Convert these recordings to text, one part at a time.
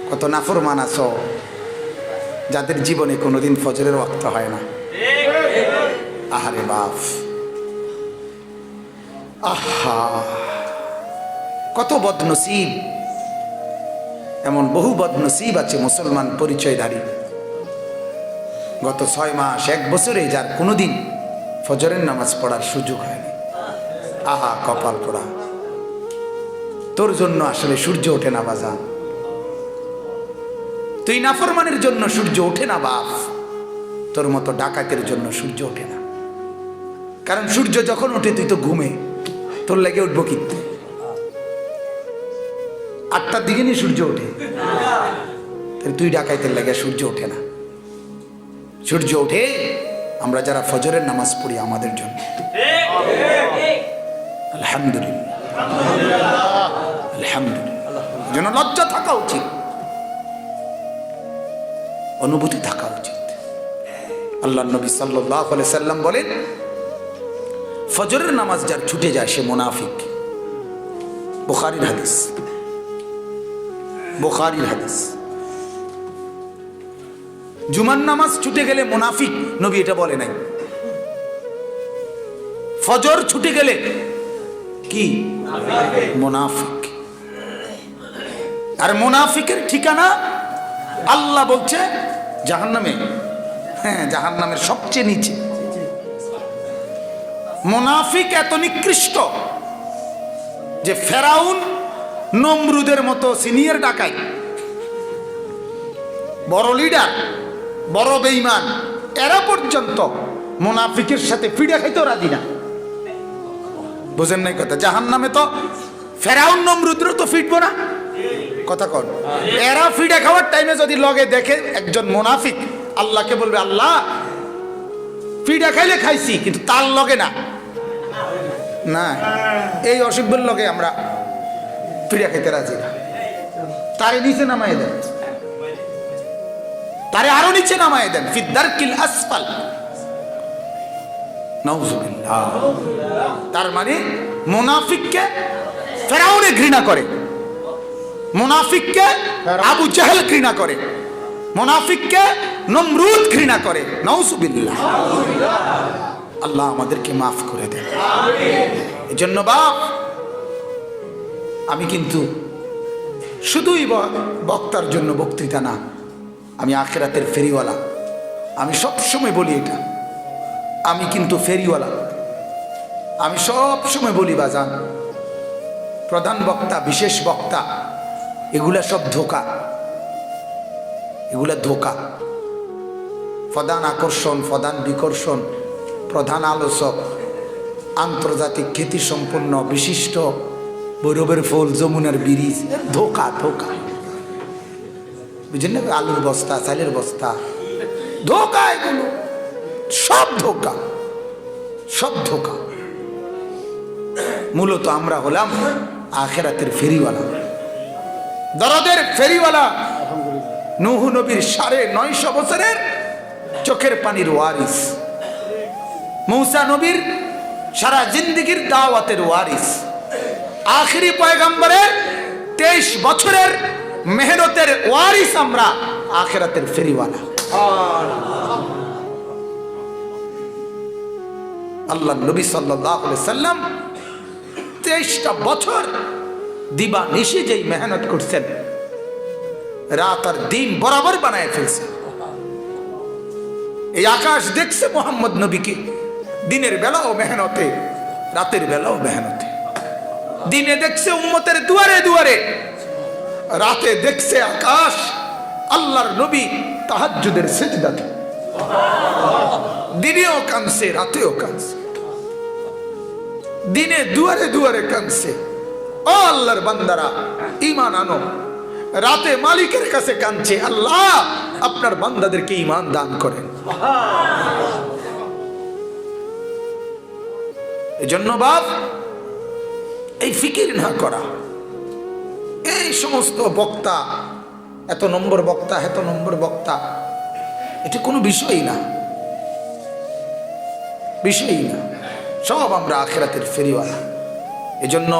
কত নাফরমান আছো যাদের জীবনে কোনোদিন ফজরের ওয়াক্ত হয় না। আহারে বাপ, আহা কত বদনসিব। এমন বহু বদনসিব আছে মুসলমান পরিচয়ধারী, গত 6 মাস 1 বছরে যার কোনোদিন ফজরের নামাজ পড়ার সুযোগ হয়নি। আহা কপাল পোড়া, তোর জন্য আসলে সূর্য ওঠে না বাজান, তুই নাফরমানের জন্য সূর্য ওঠে না বাপ, তোর মতো ডাকাতের জন্য সূর্য ওঠে না। কারণ সূর্য যখন ওঠে তুই তো ঘুমে, তোর লেগে উঠবো কিন্তু 8টার দিকে নিয়ে সূর্য ওঠে, তুই ডাকাইতের লেগে সূর্য ওঠে না। সূর্য ওঠে আমরা যারা ফজরের নামাজ পড়ি আমাদের জন্য। আলহামদুলিল্লাহ, আলহামদুলিল্লাহ। যেন লজ্জা থাকা উচিত, অনুভূতি থাকা উচিত। আল্লাহ নবী সাল্লাল্লাহু আলাইহি সাল্লাম বলেন, ফজরের নামাজ যার ছুটে যায় সে মুনাফিক। বুখারীর হাদিস, বুখারীর হাদিস। জুমার নামাজ ছুটে গেলে মুনাফিক, নবী এটা বলে নাই। ফজর ছুটে গেলে কি মুনাফিক। আর মুনাফিকের ঠিকানা আল্লাহ বলছে জাহান্নামে। হ্যাঁ, জাহান্নামের সবচেয়ে নিচে। মুনাফিক এত নিকৃষ্ট যে ফেরাউন নমরুদের মতো সিনিয়র ডাকাই, বড় লিডার, বড় বেঈমান, এরা পর্যন্ত মুনাফিকের সাথে ফিডা খাইতে রাজি না। বুঝেন নাই কথা? জাহান্নামে তো ফেরাউন নমরুদের তো ফিটবো না, কথা কর। এরা ফিডা খাওয়ার টাইমে যদি লগে দেখে একজন মুনাফিক, আল্লাহকে বলবে আল্লাহ ফিডা খাইলে খাইছি কিন্তু তার লগে না, না এই অসুখের লগে আমরা ফিডা খাইতে রাজি না। তারে নিচে নামাই দেন, তারে আরো নিচে নামাই দেন, ফিদ্দারকিল আসফাল। নাউজুবিল্লাহ। তার মানে মুনাফিককে ফেরাউনে ঘৃণা করে, মুনাফিককে আবু জাহেল ঘৃণা করে, মুনাফিককে নমরুদ ঘৃণা করে। নাউজুবিল্লাহ। আল্লাহ আমাদেরকে মাফ করে দেন। এজন্য বাপ, আমি কিন্তু শুধুই বক্তার জন্য বক্তৃতা না, আমি আখিরাতের ফেরিওয়ালা। আমি সব সময় বলি এটা, আমি কিন্তু ফেরিওয়ালা। আমি সব সময় বলি বাজান, প্রধান বক্তা, বিশেষ বক্তা, এগুলা সব ধোঁকা, এগুলা ধোঁকা। প্রধান আকর্ষণ, প্রধান বিকর্ষণ, প্রধান আলোচক, আন্তর্জাতিক খ্যাতি সম্পন্ন বিশিষ্ট, বৈরবের ফুল, যমুনার ব্রিজ, ধোঁকা ধোঁকা। বুঝলেন না? আলুর বস্তা, চালের বস্তা, ধোঁকা, এগুলো সব ধোঁকা, সব ধোঁকা। মূলত আমরা হলাম আখিরাতের ফেরিওয়ালা, দরদের ফেরিওয়ালা। নূহ নবীর 950 বছরের চোখের পানির ওয়ারিস, মূসা নবীর সারা জিন্দেগীর দাওয়াতের ওয়ারিস, আখিরি পয়গম্বরের 23 বছরের মেহনতের ওয়ারিস আমরা, আখিরাতের ফেরিওয়ালা। আল্লাহ নবী সাল্লাল্লাহু আলাইহি সাল্লাম 23টা বছর দিবা নিশি যেই মেহনত করছেন, রাত আর দিন বরাবর বানায় ফেলছে। এই আকাশ দেখছে মোহাম্মদ নবীকে দিনের বেলাও মেহনতে, রাতের বেলাও মেহনতে। দিনে দেখছে উম্মতের দুয়ারে দুয়ারে, রাতে দেখছে আকাশ আল্লাহর নবী তাহাজ্জুদের সিজদাতে। দিনেও কাঁদছে, রাতেও কাঁদছে, দিনে দুয়ারে দুয়ারে কাঁদছে। ও আল্লাহর বান্দারা, ঈমান আনো। রাতে মালিকের কাছে কাঁদছে, আল্লাহ আপনার বান্দাদেরকে ঈমান দান করেন। এজন্য বাপ, এই ফিকির না করা, এই সমস্ত বক্তা, এত নম্বর বক্তা, এত নম্বর বক্তা, এটা কোনো বিষয়ই না, বিষয়ই না। সব আমরা আখিরাতের ফেরিওয়ালা। এজন্য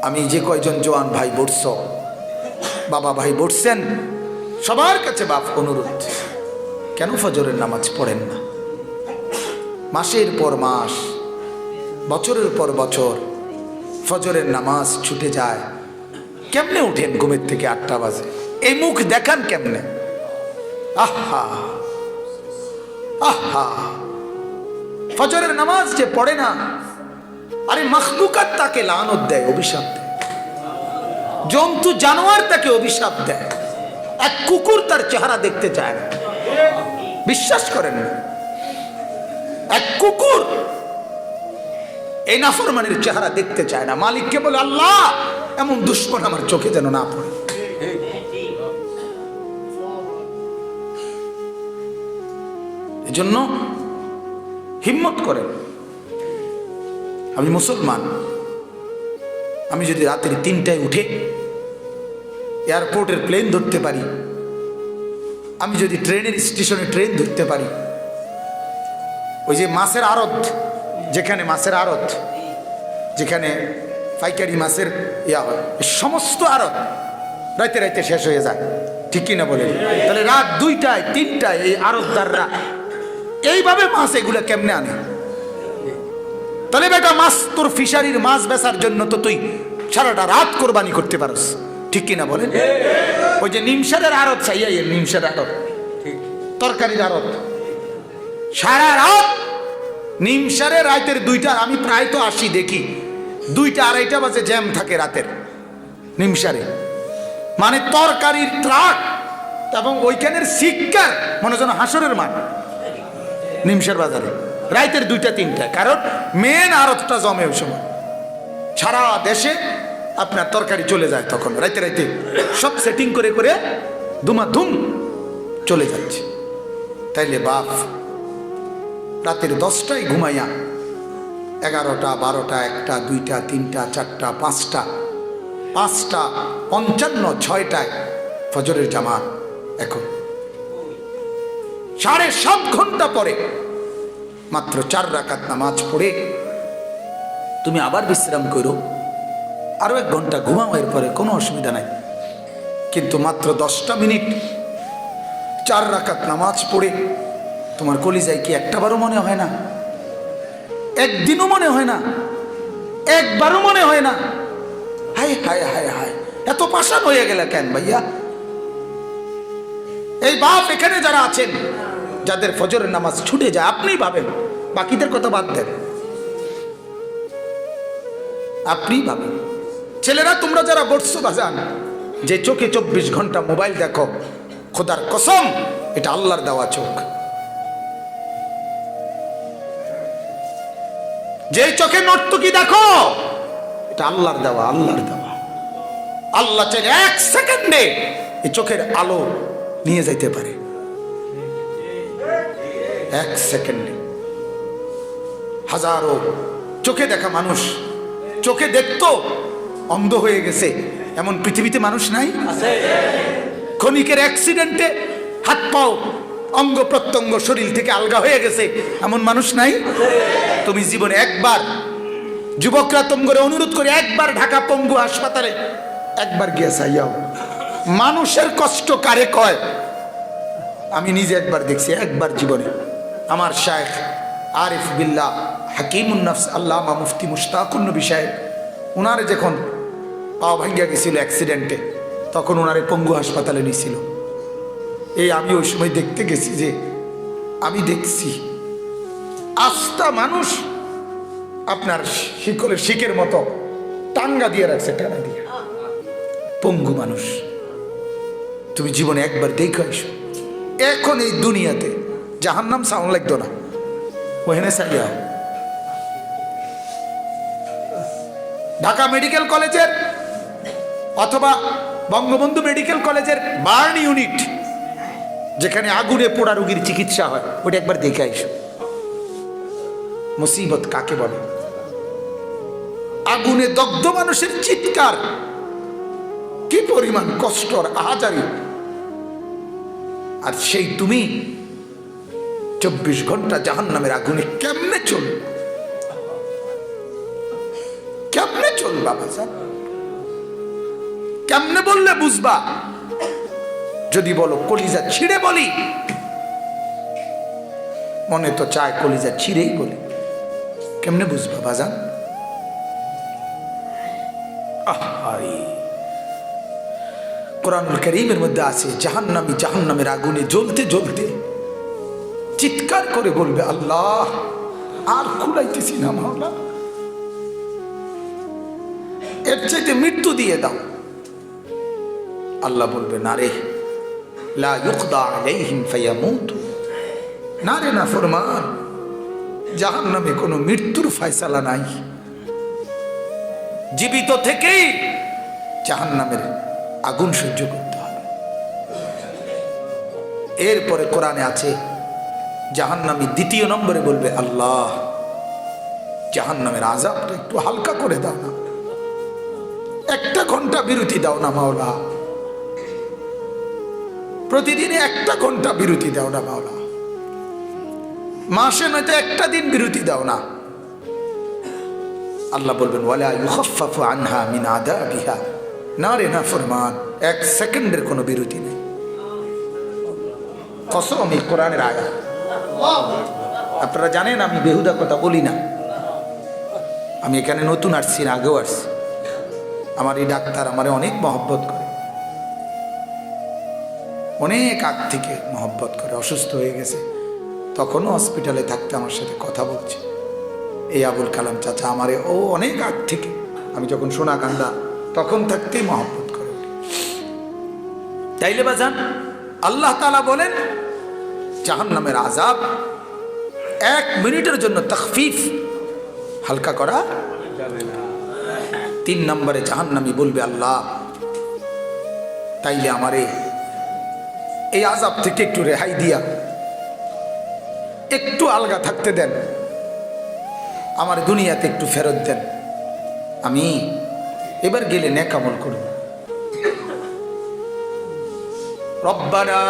আমি যে কয়জন জওয়ান ভাই বসছ, বাবা ভাই বসছেন, সবার কাছে বাপ অনুরোধ, কেন ফজরের নামাজ পড়েন না? মাসের পর মাস, বছরের পর বছর ফজরের নামাজ ছুটে যায়, কেমনে উঠেন ঘুমের থেকে 8টা বাজে? এই মুখ দেখান কেমনে? আহা আহা, ফজরের নামাজ যে পড়ে না, আরে মখলুকাত তাকে লানত দেয়, অভিশাপ দেয়, জন্তু জানোয়ার তাকে অভিশাপ দেয়। এক কুকুর তার চেহারা দেখতে চায় না, বিশ্বাস করেন না? এক কুকুর এই নাফরমানের চেহারা দেখতে চায় না। মালিককে বলে, আল্লাহ এমন দুশ্মন আমার চোখে যেন না পড়ে। এজন্য হিম্মত করেন। আমি মুসলমান, আমি যদি রাতের 3টায় উঠে এয়ারপোর্টের প্লেন ধরতে পারি, আমি যদি ট্রেনের স্টেশনে ট্রেন ধরতে পারি, ওই যে মাছের আড়ত, যেখানে মাছের আড়ত, যেখানে পাইকারি মাছের ইয়া হয়, সমস্ত আড়ত রাইতে রাইতে শেষ হয়ে যায়, ঠিক কিনা বলেন? তাহলে রাত 2টায় 3টায় এই আড়তদাররা এইভাবে মাছ এগুলো কেমনে আনে? তাহলে বেটা মাছ, তোর ফিশারির মাছ বেচার জন্য তো তুই সারাটা রাত কোরবানি করতে পারস, ঠিক কিনা বলেন? ওই যে নিমসারের আড়ত, চাইয়াই নিমসারের আড়ত, তরকারির আড়ত, সারা রাত নিমসারে রাতের 2টা, আমি প্রায় তো আসি, দেখি 2টা 2:30 বাজে জ্যাম থাকে রাতের নিমসারে, মানে তরকারির ট্রাক এবং ওইখানের শিক্ষার মনে যেন হাসরের মাঠ নিমসার বাজারে রাতের 2টা 3টা, কারণ মেন আড়তটা জমে ওই সময়। সারা দেশে আপনার তরকারি চলে যায় তখন রাইতে রাইতে, সব সেটিং করে করে ধুমাধুম চলে যাচ্ছে। তাইলে বাপ রাতের 10টায় ঘুমাইয়া 11টা 12টা 1টা 2টা 3টা 4টা 5টা 5:55 6টায় ফজরের জামাত, এখন 7.5 ঘন্টা পরে মাত্র 4 রাকাত নামাজ পড়ে তুমি আবার বিশ্রাম করো, আরো 1 ঘন্টা ঘুমাও, এরপরে কোনো অসুবিধা নাই। কিন্তু মাত্র 10টা মিনিট 4 রাকাত নামাজ পড়ে তোমার কলিজায় কি একটাবারও মনে হয় না? একদিনও মনে হয় না? একবারও মনে হয় না? হায় হায় হায় হায়, এত পাষাণ হয়ে গেলে কেন ভাইয়া? এই বাপ এখানে যারা আছেন, যাদের ফজরের নামাজ ছুটে যায়, আপনি ভাবেন, বাকিদের কথা বাদ দেন, আপনি ভাবেন। ছেলেরা তোমরা যারা বসছো বাজান, যে চোখে 24 ঘন্টা মোবাইল দেখো, খোদার কসম এটা আল্লাহর দেওয়া চোখ। যে চোখে নর্তকী দেখো, এটা আল্লাহর দেওয়া, আল্লাহর দেওয়া। আল্লাহ চাইলে 1 সেকেন্ডে এই চোখের আলো নিয়ে যাইতে পারে, 1 সেকেন্ডে। হাজারো চোখে দেখা মানুষ, চোখে দেখতো অন্ধ হয়ে গেছে, এমন পৃথিবীতে মানুষ নাই? ক্ষণিকের অ্যাক্সিডেন্টে হাত পাও, অঙ্গ প্রত্যঙ্গ শরীর থেকে আলগা হয়ে গেছে, এমন মানুষ নাই? তুমি জীবনে একবার, যুবকরা তোমরা অনুরোধ করে, একবার ঢাকা পঙ্গু হাসপাতালে একবার গিয়ে চাইয়াও, মানুষের কষ্ট কারে কয়। আমি নিজে একবার দেখছি, একবার জীবনে। আমার শায়েখ আরিফ বিল্লাহ হাকিমুন নফস আল্লামা মুফতি মুশতাকুন নবী সাহেব, ওনারে যখন পাও ভাঙ্গা গেছিল অ্যাক্সিডেন্টে, তখন ওনারে পঙ্গু হাসপাতালে নিয়েছিল। এই আমি ওই সময় দেখতে গেছি, যে আমি দেখছি আস্তা মানুষ আপনার শিকলের শিকের মতো টাঙ্গা দিয়ে রাখছে, টানা দিয়ে, পঙ্গু মানুষ। তুমি জীবনে একবার দেখে আসো, এখন এই দুনিয়াতে জাহান্নাম সাউন্ড লাগতো না, ওখানে চালিয়ে ঢাকা মেডিকেল কলেজের অথবা বঙ্গবন্ধু মেডিকেল কলেজের বার্ন ইউনিট, যেখানে আগুনে পোড়া রোগীর চিকিৎসা হয়, ওটা একবার দেখে আইসো। মুসিবত কাকে বলে? আগুনে দগ্ধ মানুষের চিৎকার, কি পরিমাণ কষ্টর আহাজারি। আর সেই তুমি 24 ঘন্টা জাহান্নামের আগুনে কেমনে চল, কেমনে চল বাবা স্যার? কেমনে বললে বুঝবা? যদি বলো কলিজা ছিঁড়ে বলি, মনে তো চায় কলিজা ছিঁড়েই বলি, কেমনে বুঝবা বাজান? কোরআনুল কারীমের মধ্যে আছে জাহান্নামী জাহান্নামের আগুনে জ্বলতে জ্বলতে চিৎকার করে বলবে, আল্লাহ আর খুলাইতেছি না মাওলা, এর চাইতে মৃত্যু দিয়ে দাও। আল্লাহ বলবে, না রে, লা ইউকদা আলাইহিম ফায়ামুতু, না রে নাফরমান, জাহান্নামে কোনো মৃত্যুর ফয়সালা নাই, জীবিত থেকেই জাহান্নামের আগুন সহ্য করতে হবে। এরপরে কোরআনে আছে জাহান্নামী দ্বিতীয় নম্বরে বলবে, আল্লাহ জাহান্নামের আযাবটা একটু হালকা করে দাও না, একটা ঘন্টা বিরতি দাও না মাওলা, প্রতিদিনে একটা ঘন্টা বিরতি দাও না মাওলা, মাসে নয়তো একটা দিন বিরতি দাও না। আল্লাহ বলবেন, ওয়ালা ইউখাফফাফু আনহা মিন আযাবিহা, না রে নাফরমান, এক সেকেন্ডের কোনো বিরতি নেই। কসম, এই কোরআনের আয়াত। আপনারা জানেন আমি বেহুদা কথা বলি না, আমি এখানে নতুন আসছি না, আগেও আসছি। আমার এই ডাক্তার আমারে অনেক মহব্বত করে, অনেক আগ থেকে মহব্বত করে। অসুস্থ হয়ে গেছে, তখনও হসপিটালে থাকতে আমার সাথে কথা বলছে। এই আবুল কালাম চাচা আমারে ও অনেক আগ থেকে, আমি যখন সোনাকান্দা তখন থাকতেই মহব্বত করে। তাইলে বাজান, আল্লাহ তাআলা বলেন জাহান্নামের আযাব এক মিনিটের জন্য তাখফিফ, হালকা করা যাবে না। 3 নম্বরে জাহান্নামী বলবে, আল্লাহ তাইলে আমারে এই আযাব থেকে একটু রেহাই দিয়া একটু আলগা থাকতে দেন, আমার দুনিয়াতে একটু ফেরত দেন, আমি এবার গেলে নেক আমল করব। রব্বানা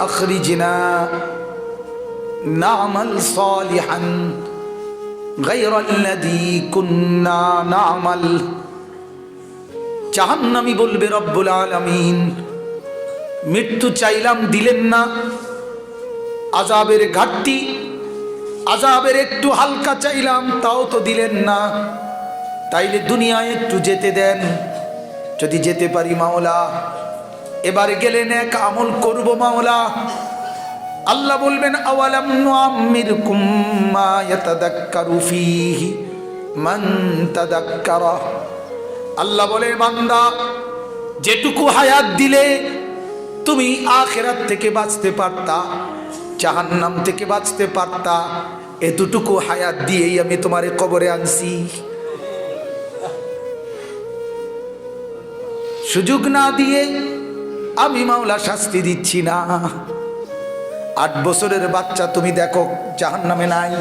আখরিজনা না'মাল সালিহান গায়রাল্লাযী কুন্না না'মাল। জাহান্নামী বলবে, রব্বুল আলামিন মৃত্যু চাইলাম দিলেন না, আযাবের ঘাটতি, আযাবের একটু হালকা চাইলাম তাও তো দিলেন না, তাইলে দুনিয়ায় একটু যেতে দেন, যদি যেতে পারি মাওলা এবার গেলে নেক আমল করব মাওলা। আল্লাহ বলবেন, আওয়ালাম নুআম্মিরকুম মা ইয়াতাযাক্কারু ফীহি মান তাযাক্কারা। আল্লাহ বলে, বান্দা যেটুকু হায়াত দিলে তুমি আখিরাত থেকে বাঁচতে পারতা, জাহান্নাম থেকে বাঁচতে পারতা, এতটুকু হায়াত দিয়েই আমি তোমারে কবরে আনছি। সুযোগ না দিয়ে আমি মাওলা শাস্তি দিচ্ছি না। 8 বছরের বাচ্চা তুমি দেখো জাহান্নামে নাই।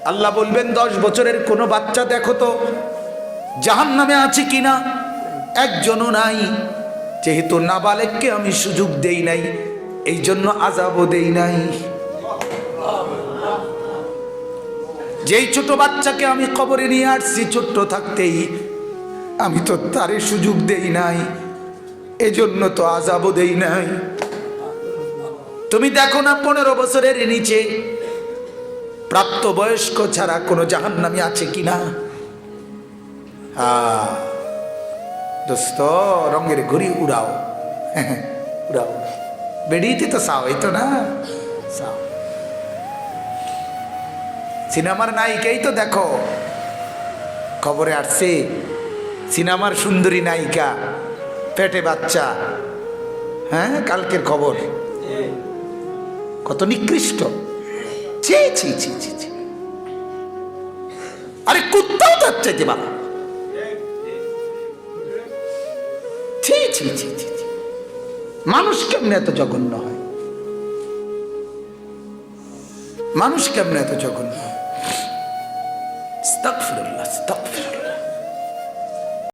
আল্লাহ বলবেন, 10 বছরের কোনো বাচ্চা দেখো তো জাহান্নামে আছে কিনা, একজনও নাই। যেহেতু নাবালেগকে আমি সুযোগ দেই নাই, এই জন্য আযাবও দেই নাই। যেই ছোট বাচ্চাকে আমি কবরে নিয়ে আসছি ছোট্ট থাকতেই, আমি তো তারে সুযোগ দেই নাই, এজন্য তো আযাবও দেই নাই। তুমি দেখো না 15 বছরের নিচে প্রাপ্তবয়স্ক ছাড়া কোনো জাহান্নামী আছে কিনা? দোস্ত, রঙের ঘুড়ি উড়াও, উড়াও, বেরিয়েতে তো চাও, এই তো না চাও। সিনেমার নায়িকাই তো দেখো খবরে আসছে, সিনেমার সুন্দরী নায়িকা, পেটে বাচ্চা, হ্যাঁ কালকের খবর, কত নিকৃষ্ট। ছি ছি ছি ছি ছি, আরে কুত্তাও তার চাইতে বাবা। ছি ছি ছি ছি, মানুষ কেমনে এত জঘন্য হয়? মানুষ কেমনে এত জঘন্য হয়? আস্তাগফিরুল্লাহ, আস্তাগফিরুল্লাহ।